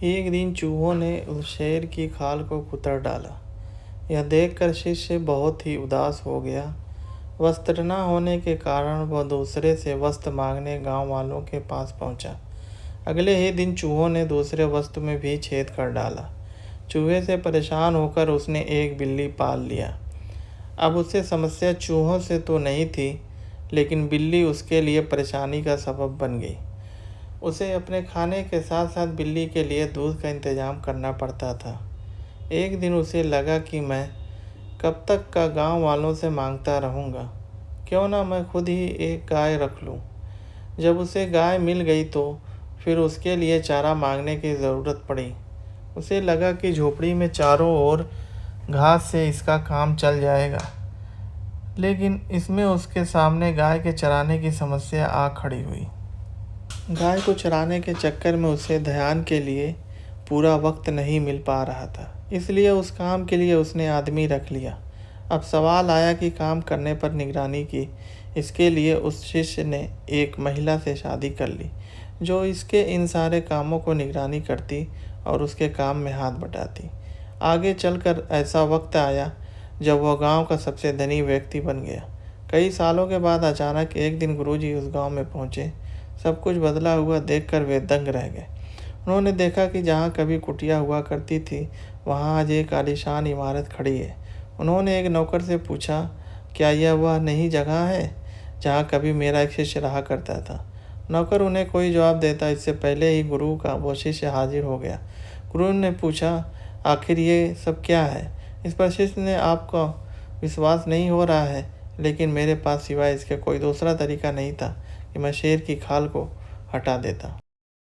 एक दिन चूहों ने उस शेर की खाल को कुतर डाला। यह देखकर शिष्य बहुत ही उदास हो गया। वस्त्र न होने के कारण वह दूसरे से वस्त्र मांगने गांव वालों के पास पहुंचा। अगले ही दिन चूहों ने दूसरे वस्त्र में भी छेद कर डाला। चूहे से परेशान होकर उसने एक बिल्ली पाल लिया। अब उसे समस्या चूहों से तो नहीं थी, लेकिन बिल्ली उसके लिए परेशानी का सबब बन गई। उसे अपने खाने के साथ साथ बिल्ली के लिए दूध का इंतजाम करना पड़ता था। एक दिन उसे लगा कि मैं कब तक का गांव वालों से मांगता रहूँगा, क्यों ना मैं खुद ही एक गाय रख लूँ। जब उसे गाय मिल गई तो फिर उसके लिए चारा मांगने की ज़रूरत पड़ी। उसे लगा कि झोपड़ी में चारों ओर घास से इसका काम चल जाएगा, लेकिन इसमें उसके सामने गाय के चराने की समस्या आ खड़ी हुई। गाय को चराने के चक्कर में उसे ध्यान के लिए पूरा वक्त नहीं मिल पा रहा था, इसलिए उस काम के लिए उसने आदमी रख लिया। अब सवाल आया कि काम करने पर निगरानी की। इसके लिए उस शिष्य ने एक महिला से शादी कर ली, जो इसके इन सारे कामों को निगरानी करती और उसके काम में हाथ बटाती। आगे चलकर ऐसा वक्त आया जब वह गांव का सबसे धनी व्यक्ति बन गया। कई सालों के बाद अचानक एक दिन गुरुजी उस गांव में पहुंचे। सब कुछ बदला हुआ देखकर वे दंग रह गए। उन्होंने देखा कि जहाँ कभी कुटिया हुआ करती थी, वहाँ आज एक आलीशान इमारत खड़ी है। उन्होंने एक नौकर से पूछा, क्या यह वह नई जगह है जहाँ कभी मेरा एक शिष्य रहा करता था? नौकर उन्हें कोई जवाब देता इससे पहले ही गुरु का वो शिष्य हाजिर हो गया। गुरु ने पूछा, आखिर ये सब क्या है? इस पर शिष्य ने, आपको विश्वास नहीं हो रहा है, लेकिन मेरे पास सिवाय इसके कोई दूसरा तरीका नहीं था कि मैं शेर की खाल को हटा देता।